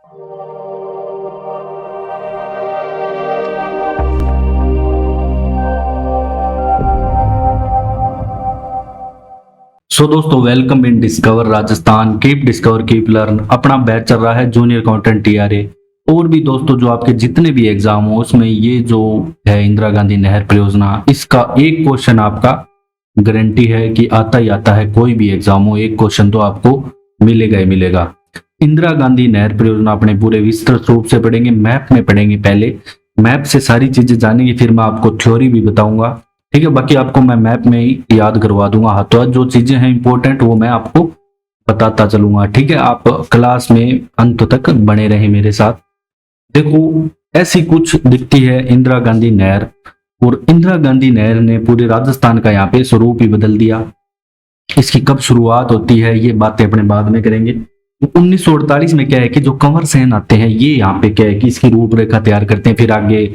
सो दोस्तों, welcome in discover Rajasthan. Keep discover keep learn. अपना batch चल रहा है जूनियर अकाउंटेंट टीआरए। और भी दोस्तों, जो आपके जितने भी एग्जाम हो उसमें ये जो है इंदिरा गांधी नहर परियोजना, इसका एक क्वेश्चन आपका गारंटी है कि आता ही आता है। कोई भी एग्जाम हो, एक क्वेश्चन तो आपको मिलेगा ही मिलेगा। इंदिरा गांधी नहर परियोजना अपने पूरे विस्तृत रूप से पढ़ेंगे, मैप में पढ़ेंगे। पहले मैप से सारी चीजें जानेंगे, फिर मैं आपको थ्योरी भी बताऊंगा। ठीक है, बाकी आपको मैं मैप में ही याद करवा दूंगा। हाथों हाथ जो चीजें हैं इंपॉर्टेंट वो मैं आपको बताता चलूंगा। ठीक है, आप क्लास में अंत तक बने रहे मेरे साथ। देखो, ऐसी कुछ दिखती है इंदिरा गांधी नहर। और इंदिरा गांधी नहर ने पूरे राजस्थान का यहाँ पे स्वरूप ही बदल दिया। इसकी कब शुरुआत होती है ये बातें अपने बाद में करेंगे। 1948 में क्या है कि जो कंवर सेन आते हैं ये यहाँ पे क्या है कि इसकी रूपरेखा तैयार करते हैं। फिर आगे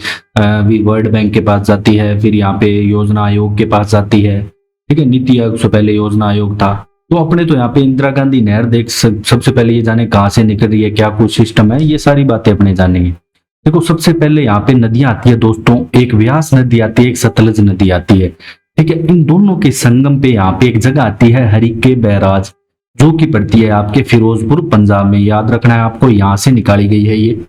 वर्ल्ड बैंक के पास जाती है, फिर यहाँ पे योजना आयोग के पास जाती है। ठीक है, नीति आयोग से पहले योजना आयोग था। तो अपने तो यहाँ पे इंदिरा गांधी नहर देख सबसे पहले ये जाने कहाँ से निकल रही है, क्या कुछ सिस्टम है, ये सारी बातें अपने जानेंगे। देखो, सबसे पहले यहाँ पे नदियां आती है दोस्तों। एक व्यास नदी आती है, एक सतलज नदी आती है। ठीक है, इन दोनों के संगम पे यहाँ पे एक जगह आती है हरिके बैराज, जो कि पड़ती है आपके फिरोजपुर पंजाब में। याद रखना है आपको, यहां से निकाली गई है ये।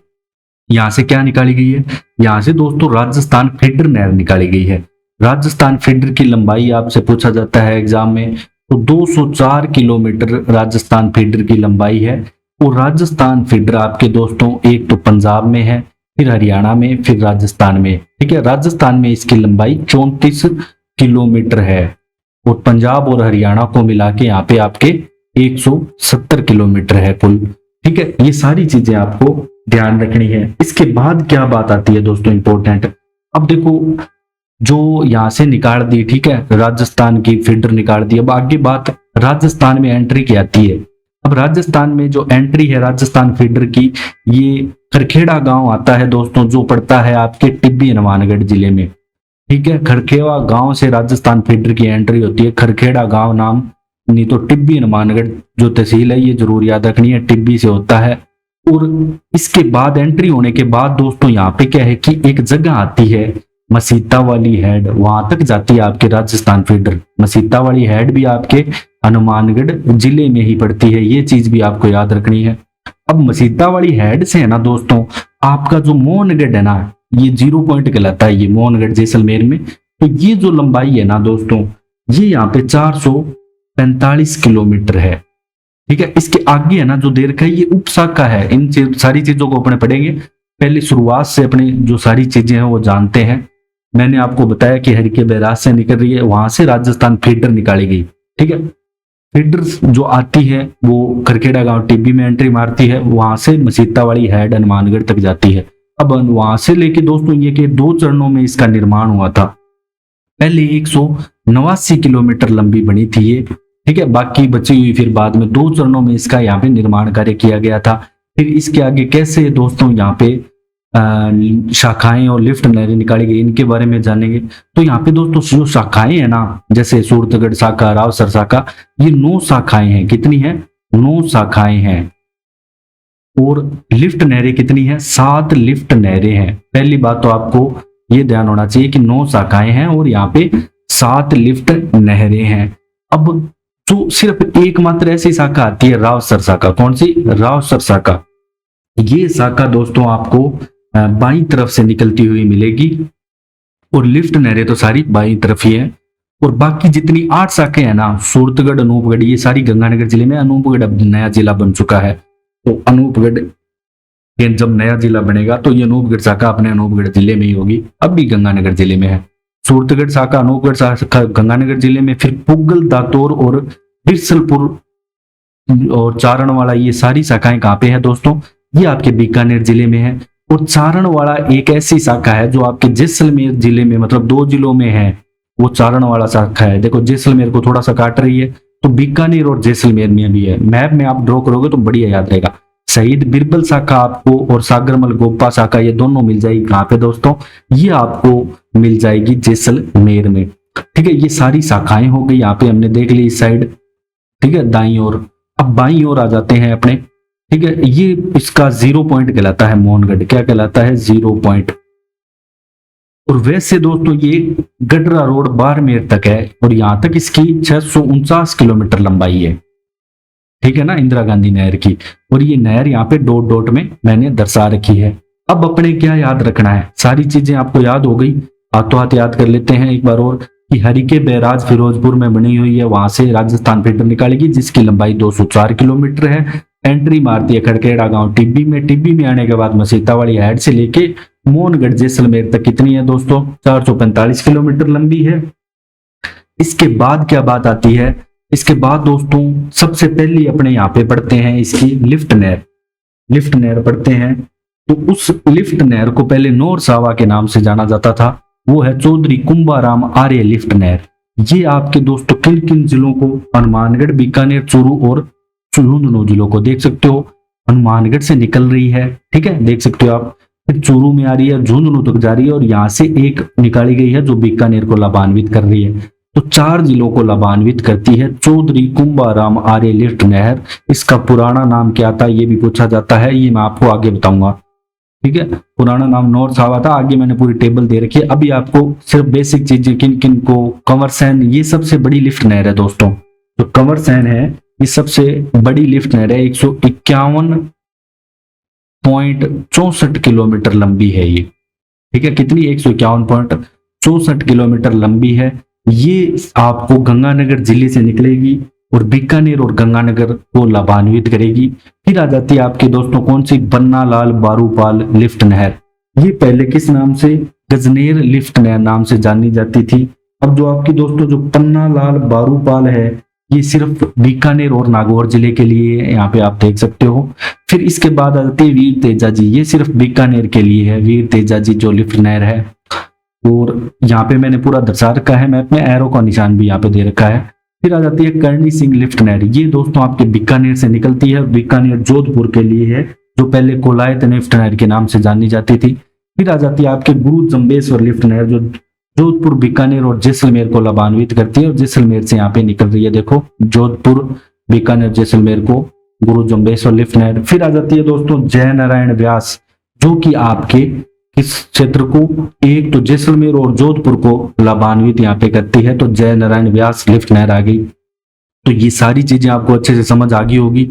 यहां से क्या निकाली गई है? यहां से दोस्तों राजस्थान फीडर नहर निकाली गई है। राजस्थान फीडर की लंबाई आपसे पूछा जाता है एग्जाम में, तो 204 किलोमीटर राजस्थान फीडर की लंबाई है। और राजस्थान फीडर आपके दोस्तों एक तो पंजाब में है, फिर हरियाणा में, फिर राजस्थान में। ठीक है, राजस्थान में इसकी लंबाई 34 किलोमीटर है और पंजाब और हरियाणा को मिला के यहाँ पे आपके 170 किलोमीटर है कुल। ठीक है, ये सारी चीजें आपको ध्यान रखनी है। इसके बाद क्या बात आती है दोस्तों इंपॉर्टेंट। अब देखो, जो यहां से निकाल दी, ठीक है, राजस्थान की फीडर निकाल दी। अब आगे बात राजस्थान में एंट्री की आती है। अब राजस्थान में जो एंट्री है राजस्थान फीडर की, ये खरखेड़ा गांव आता है दोस्तों, जो पड़ता है आपके टिब्बी हनुमानगढ़ जिले में। ठीक है, खरखेड़ा गांव से राजस्थान फीडर की एंट्री होती है। खरखेड़ा गांव नाम, नहीं तो टिब्बी हनुमानगढ़ जो तहसील है, ये जरूर याद रखनी है, टिब्बी से होता है। और इसके बाद एंट्री होने के बाद दोस्तों यहाँ पे क्या है कि एक जगह आती है मसीता वाली हेड, वहां तक जाती है आपके राजस्थान फीडर। मसीता वाली हेड भी आपके हनुमानगढ़ जिले में ही पड़ती है, ये चीज भी आपको याद रखनी है। अब मसीता वाली हेड से है ना दोस्तों, आपका जो मोहनगढ़ है ना, ये 0 पॉइंट कहलाता है, ये मोहनगढ़ जैसलमेर में। तो ये जो लंबाई है ना दोस्तों, ये यहाँ पे 445 किलोमीटर है। ठीक है, इसके आगे है ना जो दीर्घ है, ये उपशाखा है। इन सारी चीजों को अपने पढ़ेंगे। पहले शुरुआत से अपने जो सारी चीजें हैं वो जानते हैं। मैंने आपको बताया कि हरिके बैराज से निकल रही है, वहां से राजस्थान फीडर निकाली गई। ठीक है, फीडर जो आती है वो खरखेड़ा गांव टिब्बी में एंट्री मारती है, वहां से मसीता वाली हेड हनुमानगढ़ तक जाती है। अब वहां से लेके दोस्तों ये कि 2 चरणों में इसका निर्माण हुआ था। पहले 189 किलोमीटर लंबी बनी थी ये। ठीक है, बाकी बची हुई फिर बाद में 2 चरणों में इसका यहाँ पे निर्माण कार्य किया गया था। फिर इसके आगे कैसे दोस्तों यहाँ पे शाखाएं और लिफ्ट नहरें निकाली गई, इनके बारे में जानेंगे। तो यहाँ पे दोस्तों जो शाखाएं है ना, जैसे सूरतगढ़ शाखा, रावसर शाखा, ये 9 शाखाएं हैं। कितनी है? 9 शाखाएं हैं। और लिफ्ट नहरें कितनी है? 7 लिफ्ट नहरें हैं। पहली बात तो आपको ये ध्यान होना चाहिए कि 9 शाखाएं हैं और यहाँ पे 7 लिफ्ट नहरें हैं। अब जो सिर्फ एकमात्र ऐसी शाखा आती है रावसर शाखा। कौन सी? रावसर शाखा। ये शाखा दोस्तों आपको बाईं तरफ से निकलती हुई मिलेगी और लिफ्ट नहरें तो सारी बाईं तरफ ही है। और बाकी जितनी 8 शाखाएं हैं ना, सूरतगढ़, अनूपगढ़, ये सारी गंगानगर जिले में। अनूपगढ़ अब नया जिला बन चुका है, तो अनूपगढ़ जब नया जिला बनेगा तो ये अनूपगढ़ शाखा अपने अनूपगढ़ जिले में ही होगी। अब भी गंगानगर जिले में है। सूरतगढ़ शाखा, अनूपगढ़ शाखा गंगानगर जिले में। फिर पुगल, दातोर और बिरसलपुर और चारणवाड़ा, ये सारी शाखाएं कहाँ पे है दोस्तों? ये आपके बीकानेर जिले में है। और चारणवाड़ा एक ऐसी शाखा है जो आपके जैसलमेर जिले में, मतलब 2 जिलों में है, वो चारणवाड़ा शाखा है। देखो, जैसलमेर को थोड़ा सा काट रही है, तो बीकानेर और जैसलमेर में भी है। मैप में आप ड्रॉ करोगे तो बढ़िया याद रहेगा। शहीद बिरबल शाखा आपको और सागरमल गोपा शाखा, ये दोनों मिल जाएगी कहाँ पे दोस्तों? ये आपको मिल जाएगी जैसलमेर में। ठीक है, ये सारी शाखाएं हो गई। यहाँ पे हमने देख ली इस साइड। ठीक है, दाईं ओर। अब बाईं ओर आ जाते हैं अपने। ठीक है, ये इसका 0 पॉइंट कहलाता है, मोहनगढ़ क्या कहलाता है, 0 पॉइंट। और वैसे दोस्तों ये गडरा रोड बाड़मेर तक है और यहां तक इसकी 649 किलोमीटर लंबाई है। ठीक है ना, इंदिरा गांधी नहर की। और ये नहर यहाँ पे डॉट डॉट में मैंने दर्शा रखी है। अब अपने क्या याद रखना है, सारी चीजें आपको याद हो गई, हाथों हाथ याद कर लेते हैं एक बार और कि हरिके बैराज फिरोजपुर में बनी हुई है, वहां से राजस्थान फीडर निकालेगी जिसकी लंबाई 204 किलोमीटर है। एंट्री मारती है खड़खेड़ा गांव टिब्बी में, टिब्बी में आने के बाद मसीतावाड़ी हेड से लेके मोहनगढ़ जैसलमेर तक कितनी है दोस्तों, 445 किलोमीटर लंबी है। इसके बाद क्या बात आती है, इसके बाद दोस्तों सबसे पहले अपने यहाँ पे पढ़ते हैं इसकी लिफ्ट नहर। लिफ्ट नहर पढ़ते हैं तो उस लिफ्ट नहर को पहले नौर सावा के नाम से जाना जाता था, वो है चौधरी कुंभाराम आर्य लिफ्ट नहर। ये आपके दोस्तों किन किन जिलों को, हनुमानगढ़, बीकानेर, चूरू और झुंझुनू जिलों को देख सकते हो। हनुमानगढ़ से निकल रही है, ठीक है, देख सकते हो आप, फिर चूरू में आ रही है, झुंझुनू तक जा रही है और यहाँ से एक निकाली गई है जो बीकानेर को लाभान्वित कर रही है। तो 4 जिलों को लाभान्वित करती है चौधरी कुंभाराम आर्य लिफ्ट नहर। इसका पुराना नाम क्या था ये भी पूछा जाता है, ये मैं आपको आगे बताऊंगा। ठीक है, पुराना नाम नौर सावा था, आगे मैंने पूरी टेबल दे रखी है। अभी आपको सिर्फ बेसिक चीजें किन किन को, कंवर सैन ये सबसे बड़ी लिफ्ट नहर है दोस्तों। तो कंवर सैन है ये सबसे बड़ी लिफ्ट नहर है, 151.64 किलोमीटर लंबी है ये। ठीक है, कितनी, 151.64 किलोमीटर लंबी है। ये आपको गंगानगर जिले से निकलेगी और बीकानेर और गंगानगर को लाभान्वित करेगी। फिर आ जाती है आपके दोस्तों कौन सी, बन्ना लाल बारूपाल लिफ्ट नहर। ये पहले किस नाम से, गजनेर लिफ्ट नहर नाम से जानी जाती थी। अब जो आपकी दोस्तों जो पन्ना लाल बारूपाल है ये सिर्फ बीकानेर और नागौर जिले के लिए है, यहाँ पे आप देख सकते हो। फिर इसके बाद आ जाती है वीर तेजाजी, ये सिर्फ बीकानेर के लिए है, वीर तेजाजी जो लिफ्ट नहर है। और यहाँ पे मैंने पूरा दर्शा रखा है मैप में, एरो का निशान भी यहाँ पे दे रखा है। फिर आ जाती है करणी सिंह लिफ्ट नहर, ये दोस्तों आपके बीकानेर से निकलती है, बीकानेर जोधपुर के लिए है, जो पहले कोलायत लिफ्ट नहर के नाम से जानी जाती थी। फिर आ जाती है आपके गुरु जम्बेश्वर लिफ्ट नहर, जो जोधपुर, बीकानेर और जैसलमेर को लाभान्वित करती है और जैसलमेर से यहाँ पे निकल रही है, देखो जोधपुर, बीकानेर, जैसलमेर को गुरु जम्बेश्वर लिफ्ट नहर। फिर आ जाती है दोस्तों जय नारायण व्यास, जो कि आपके इस क्षेत्र को, एक तो जैसलमेर और जोधपुर को लाभान्वित यहाँ पे करती है, तो जय नारायण व्यास लिफ्ट नहर आ गई। तो ये सारी चीजें आपको अच्छे से समझ आ गई होगी।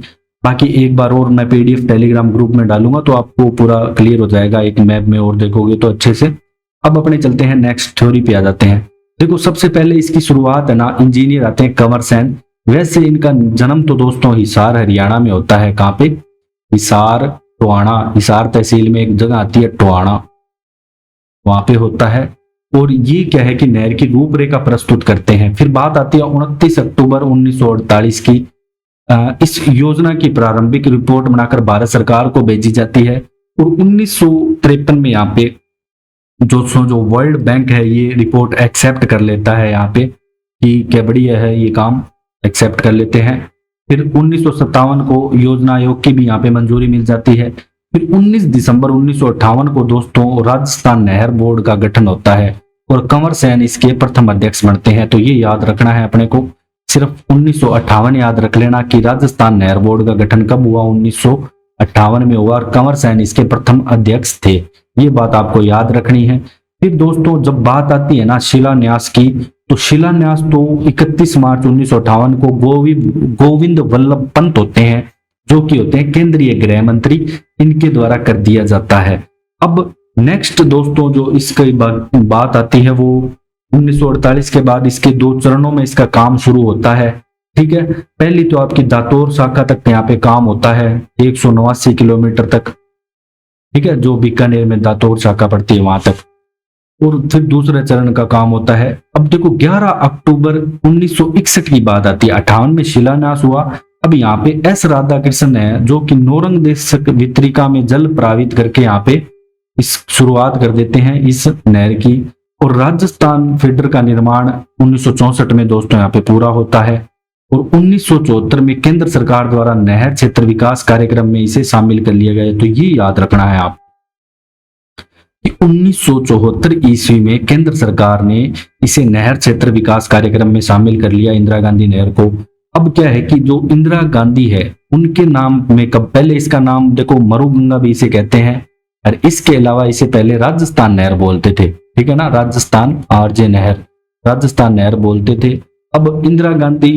बाकी एक बार और मैं पीडीएफ टेलीग्राम ग्रुप में डालूंगा तो आपको पूरा क्लियर हो जाएगा, एक मैप में और देखोगे तो अच्छे से। अब अपने चलते हैं नेक्स्ट थ्योरी पे आ जाते हैं। देखो सबसे पहले इसकी शुरुआत है ना, इंजीनियर आते हैं कंवर सैन। वैसे इनका जन्म तो दोस्तों हिसार हरियाणा में होता है, कहाँ पे, हिसार टोहाना, हिसार तहसील में एक जगह आती है टोहाना, वहां पे होता है। और ये क्या है कि नहर की रूपरेखा प्रस्तुत करते हैं। फिर बात आती है 29 अक्टूबर 1948 की। इस योजना की प्रारंभिक रिपोर्ट बनाकर भारत सरकार को भेजी जाती है और 1953 में यहाँ पे जो वर्ल्ड बैंक है ये रिपोर्ट एक्सेप्ट कर लेता है, यहाँ पे कि क्या बढ़िया है, ये काम एक्सेप्ट कर लेते हैं। फिर 1957 को योजना आयोग की भी यहाँ पे मंजूरी मिल जाती है। फिर 19 दिसंबर 1958 को दोस्तों राजस्थान नहर बोर्ड का गठन होता है और कंवर सैन इसके प्रथम अध्यक्ष बनते हैं। तो ये याद रखना है अपने को, सिर्फ 1958 याद रख लेना कि राजस्थान नहर बोर्ड का गठन कब हुआ, 1958 में हुआ और कंवर सैन इसके प्रथम अध्यक्ष थे। ये बात आपको याद रखनी है। फिर दोस्तों जब बात आती है ना शिलान्यास की, तो शिलान्यास तो 31 मार्च 1958 को गोविंद वल्लभ पंत होते हैं, जो कि होते हैं केंद्रीय गृह मंत्री, इनके द्वारा कर दिया जाता है। अब नेक्स्ट दोस्तों जो इसकी बात आती है वो 1948 के बाद इसके 2 चरणों में इसका काम शुरू होता है। ठीक है, पहली तो आपकी दातोर शाखा तक यहाँ पे काम होता है 189 किलोमीटर तक, ठीक है, जो बीकानेर में दातोर शाखा पड़ती है वहां तक। और फिर दूसरे चरण का काम होता है, अब देखो 11 अक्टूबर 1961 की बात आती है, 58 में शिलान्यास हुआ। अब यहाँ पे एस राधा कृष्ण है जो कि नौरंग देशक वितरिका में जल प्रावित करके यहाँ पे इस शुरुआत कर देते हैं इस नहर की। और राजस्थान फीडर का निर्माण 1964 में दोस्तों यहाँ पे पूरा होता है और 1974 में केंद्र सरकार द्वारा नहर क्षेत्र विकास कार्यक्रम में इसे शामिल कर लिया गया। तो ये याद रखना है आप कि 1974 ईस्वी में केंद्र सरकार ने इसे नहर क्षेत्र विकास कार्यक्रम में शामिल कर लिया, इंदिरा गांधी नहर को। अब क्या है कि जो इंदिरा गांधी है उनके नाम में कब, पहले इसका नाम देखो मरुगंगा भी इसे कहते हैं, और इसके अलावा इसे पहले राजस्थान नहर बोलते थे, ठीक है ना, राजस्थान आरजे नहर, राजस्थान नहर बोलते थे। अब इंदिरा गांधी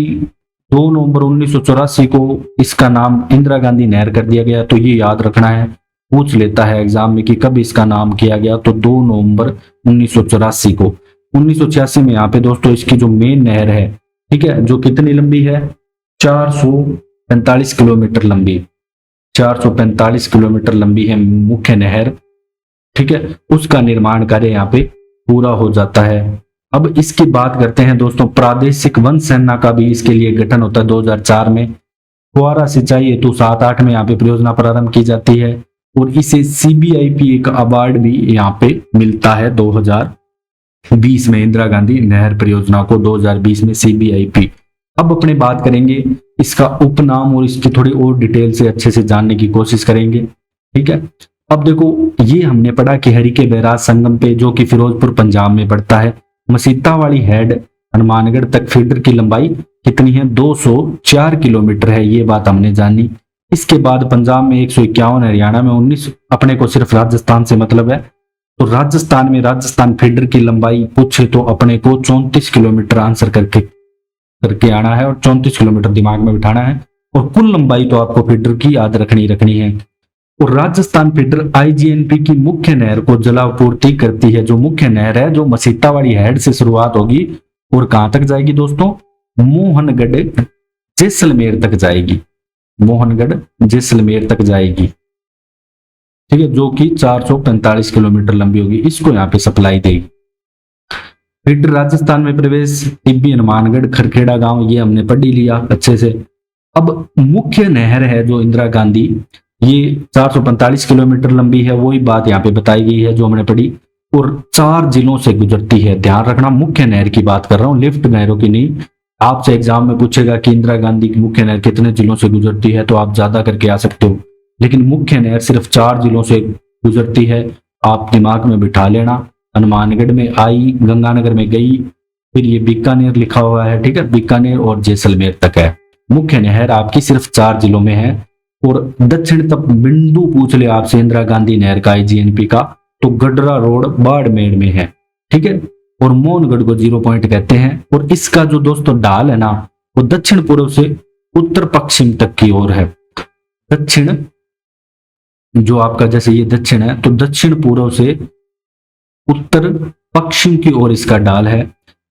2 नवंबर 1984 को इसका नाम इंदिरा गांधी नहर कर दिया गया। तो ये याद रखना है, पूछ लेता है एग्जाम में कि कब इसका नाम किया गया, तो 2 नवंबर 1984 को। 1986 में यहाँ पे दोस्तों इसकी जो मेन नहर है, ठीक है, जो कितनी लंबी है, 445 किलोमीटर लंबी, 445 किलोमीटर लंबी है मुख्य नहर, ठीक है, उसका निर्माण कार्य यहाँ पे पूरा हो जाता है। अब इसकी बात करते हैं दोस्तों, प्रादेशिक वन सेना का भी इसके लिए गठन होता है 2004 में। फुहारा सिंचाई हेतु 7-8 में यहाँ पे परियोजना प्रारंभ की जाती है, और इसे CBIP का अवार्ड भी यहाँ पे मिलता है 2020 में, इंदिरा गांधी नहर परियोजना को 2020 में CBIP। अब अपने बात करेंगे इसका उपनाम और इसकी थोड़ी और डिटेल से अच्छे से जानने की कोशिश करेंगे, ठीक है। अब देखो ये हमने पढ़ा कि हरिके बैराज संगम पे, जो कि फिरोजपुर पंजाब में पड़ता है। मसीता वाली हेड हनुमानगढ़ तक फीडर की लंबाई कितनी है, 204 किलोमीटर है, ये बात हमने जानी। इसके बाद पंजाब में 151, हरियाणा में 19, अपने को सिर्फ राजस्थान से मतलब है, तो राजस्थान में राजस्थान फीडर की लंबाई पूछे तो अपने को 34 किलोमीटर आंसर करके आना है, और 34 किलोमीटर दिमाग में बिठाना है। और कुल लंबाई तो आपको फीडर की याद रखनी है। और राजस्थान फीडर IGNP की मुख्य नहर को जलापूर्ति करती है। जो मुख्य नहर है, जो मसीतावाड़ी हेड से शुरुआत होगी और कहां तक जाएगी दोस्तों, मोहनगढ़ जैसलमेर तक जाएगी, मोहनगढ़ जैसलमेर तक जाएगी, ठीक है, जो कि 445 किलोमीटर लंबी होगी, इसको यहाँ पे सप्लाई देगी। फीडर राजस्थान में प्रवेश, टिब्बी, हनुमानगढ़, खरखेड़ा गांव, ये हमने पढ़ ही लिया अच्छे से। अब मुख्य नहर है जो इंदिरा गांधी, ये 445 किलोमीटर लंबी है, वही बात यहाँ पे बताई गई है जो हमने पढ़ी, और 4 जिलों से गुजरती है। ध्यान रखना, मुख्य नहर की बात कर रहा हूँ, लिफ्ट नहरों की नहीं। आपसे एग्जाम में पूछेगा कि इंदिरा गांधी की मुख्य नहर कितने जिलों से गुजरती है, तो आप ज्यादा करके आ सकते हो, लेकिन मुख्य नहर सिर्फ 4 जिलों से गुजरती है, आप दिमाग में बिठा लेना। हनुमानगढ़ में आई, गंगानगर में गई, फिर ये बीकानेर लिखा हुआ है, ठीक है, बीकानेर और जैसलमेर तक है। मुख्य नहर आपकी सिर्फ 4 जिलों में है। और दक्षिण तक बिंदु पूछ ले आपसे इंदिरा गांधी नहर का IGNP का, तो गडरा रोड बाड़मेर में है, ठीक है, और मोहनगढ़ को 0 पॉइंट कहते हैं। और इसका जो दोस्तों ढाल है ना, वो दक्षिण पूर्व से उत्तर पश्चिम तक की ओर है। दक्षिण जो आपका, जैसे ये दक्षिण है, तो दक्षिण पूर्व से उत्तर पश्चिम की ओर इसका ढाल है,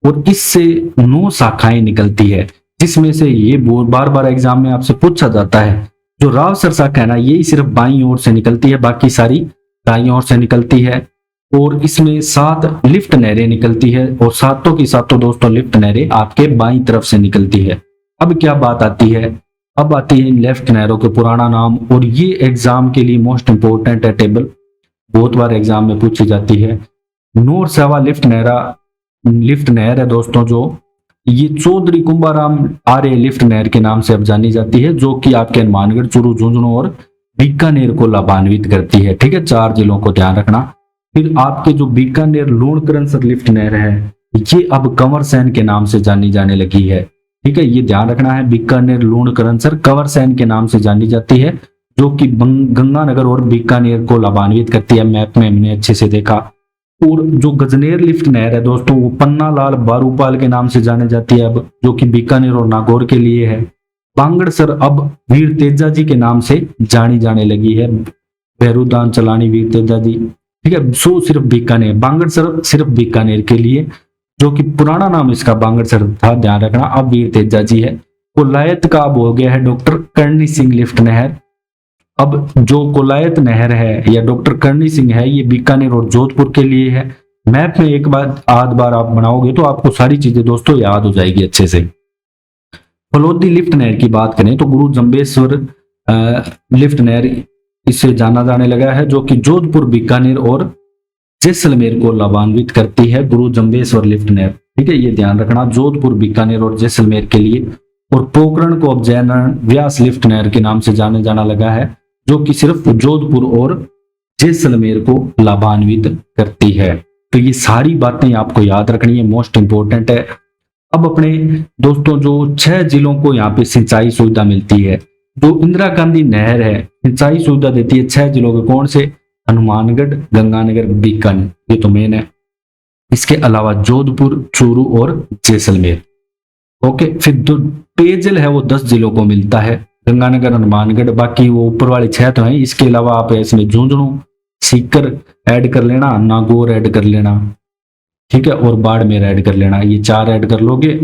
और इससे 9 शाखाएं निकलती है, जिसमें से ये बार बार एग्जाम में आपसे पूछा जाता है, जो रावसर शाखा है ना, यही सिर्फ बाईं ओर से निकलती है, बाकी सारी दाईं ओर से निकलती है। और इसमें 7 लिफ्ट नहरें निकलती है, और सातों की सातों दोस्तों लिफ्ट नहरें आपके बाईं तरफ से निकलती है। अब क्या बात आती है, अब आती है इन लेफ्ट नहरों के पुराना नाम, और ये एग्जाम के लिए मोस्ट इंपोर्टेंट है टेबल, बहुत बार एग्जाम में पूछी जाती है। नूर सेवा लिफ्ट नहर है दोस्तों, जो ये चौधरी कुंभाराम आर्य लिफ्ट नहर के नाम से अब जानी जाती है, जो कि आपके हनुमानगढ़, चूरू, झुंझुनू और बीकानेर को लाभान्वित करती है, ठीक है, 4 जिलों को ध्यान रखना। फिर आपके जो बीकानेर लूणकरणसर लिफ्ट नहर है, ये अब कंवर सेन के नाम से जानी जाने लगी है, ठीक है, ये ध्यान रखना है। बीकानेर लूणकरणसर कंवर सेन के नाम से जानी जाती है, जो कि गंगानगर और बीकानेर को लाभान्वित करती है। मैप में हमने अच्छे से देखा। और जो गजनेर लिफ्ट नहर है दोस्तों, वो पन्ना लाल बारूपाल के नाम से जाने जाती है अब, जो कि बीकानेर और नागौर के लिए है। बांगड़सर अब वीर तेजा जी के नाम से जानी जाने लगी है, बहरूदान चलानी वीर तेजा जी, ठीक है। सो सिर्फ बीकानेर, बांगड़सर सिर्फ बीकानेर के लिए, जो कि पुराना नाम इसका बांगड़सर था, ध्यान रखना, अब वीर तेजा जी है। कोलायत का अब हो गया है डॉक्टर करणी सिंह लिफ्ट नहर। अब जो कोलायत नहर है या डॉक्टर करणी सिंह है, ये बीकानेर और जोधपुर के लिए है। मैप में एक बार आध बार आप बनाओगे तो आपको सारी चीजें दोस्तों याद हो जाएगी अच्छे से। फलोदी लिफ्ट नहर की बात करें तो गुरु जम्बेश्वर लिफ्ट नहर इससे जाना जाने लगा है, जो कि जोधपुर, बीकानेर और जैसलमेर को लाभान्वित करती है, गुरु जम्बेश्वर लिफ्ट नहर, ठीक है, ये ध्यान रखना, जोधपुर, बीकानेर और जैसलमेर के लिए। और पोखरण को अब जयनारायण व्यास लिफ्ट नहर के नाम से जाने जाना लगा है, जो कि सिर्फ जोधपुर और जैसलमेर को लाभान्वित करती है। तो ये सारी बातें आपको याद रखनी है, मोस्ट इंपोर्टेंट है। अब अपने दोस्तों जो 6 जिलों को यहाँ पे सिंचाई सुविधा मिलती है, जो इंदिरा गांधी नहर है सिंचाई सुविधा देती है 6 जिलों के, कौन से? हनुमानगढ़, गंगानगर, बीकानेर, ये तो मेन है। इसके अलावा जोधपुर, चूरू और जैसलमेर। ओके, फिर जो पेयजल है वो 10 जिलों को मिलता है, गंगानगर, हनुमानगढ़, बाकी वो ऊपर वाले 6 तो हैं। इसके अलावा आप इसमें झुंझुनू, सीकर ऐड कर लेना, नागौर ऐड कर लेना, ठीक है, और बाड़मेर ऐड कर लेना। ये 4 ऐड कर लोगे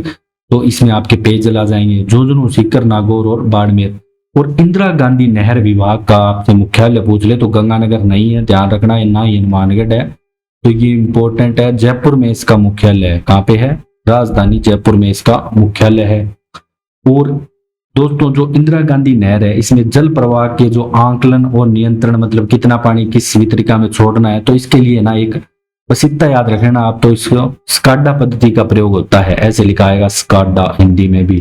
तो इसमें आपके पेयजल आ जाएंगे, झुंझुनू, सीकर, नागौर और बाड़मेर। और इंदिरा गांधी नहर विभाग का आपसे मुख्यालय पूछ ले तो गंगानगर नहीं है, ध्यान रखना, ना ही हनुमानगढ़ है, तो ये इंपॉर्टेंट है। जयपुर में इसका मुख्यालय है, कहाँ पे है? राजधानी जयपुर में इसका मुख्यालय है। और दोस्तों जो इंदिरा गांधी नहर है इसमें जल प्रवाह के जो आंकलन और नियंत्रण, मतलब कितना पानी किस वितरिका में छोड़ना है, तो इसके लिए ना एक बस इतना याद रखना आप, तो इसको स्काडा पद्धति का प्रयोग होता है, ऐसे लिखा आएगा स्काडा हिंदी में भी,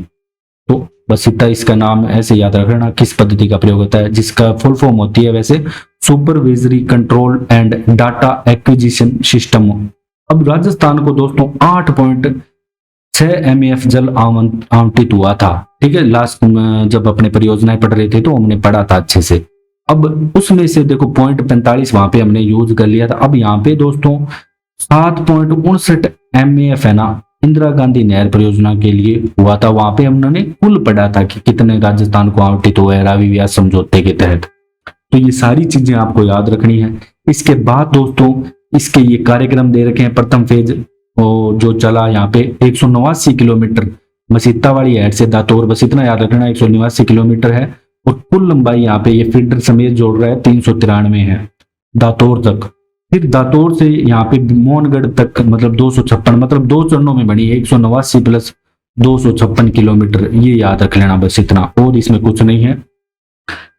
तो बस इतना इसका नाम ऐसे याद रखना किस पद्धति का प्रयोग होता है, जिसका फुल फॉर्म होती है वैसे supervisory control and data acquisition system. अब राजस्थान को दोस्तों 8.6 MF जल आवंटित हुआ था, ठीक है, लास्ट जब अपने परियोजनाएं पढ़ रहे थे तो हमने पढ़ा था अच्छे से। अब उसमें से देखो 0.45 वहां पे हमने यूज कर लिया था। अब यहाँ पे दोस्तों 7.59 MAF है ना, इंदिरा गांधी नहर परियोजना के लिए हुआ था, वहां पे हमने कुल पढ़ा था कि कितने राजस्थान को आवंटित हुए रावी व्यास समझौते के तहत। तो ये सारी चीजें आपको याद रखनी है। इसके बाद दोस्तों इसके ये कार्यक्रम दे रखे हैं। प्रथम फेज जो चला यहाँ पे 189 किलोमीटर मसीतावाड़ी हेड से दातौर, बस इतना याद रखना 189 किलोमीटर है। और कुल लंबाई यहाँ पे ये फीडर समेत जोड़ रहा है 393 है दातौर तक। फिर दातौर से यहाँ पे मोहनगढ़ तक मतलब 256, मतलब 2 चरणों में बनी है, 189 प्लस 256 किलोमीटर, ये याद रख लेना बस इतना, और इसमें कुछ नहीं है।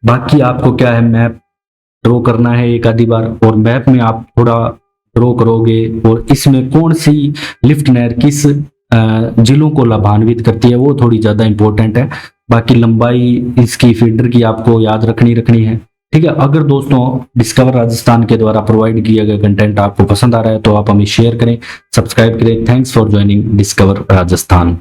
बाकी आपको क्या है, मैप ड्रॉ करना है एक आधी बार, और मैप में आप थोड़ा ड्रॉ करोगे और इसमें कौन सी लिफ्ट नहर किस जिलों को लाभान्वित करती है वो थोड़ी ज्यादा इंपॉर्टेंट है। बाकी लंबाई इसकी फीडर की आपको याद रखनी है, ठीक है। अगर दोस्तों डिस्कवर राजस्थान के द्वारा प्रोवाइड किया गया कंटेंट आपको पसंद आ रहा है तो आप हमें शेयर करें, सब्सक्राइब करें। Thanks for joining discover Rajasthan.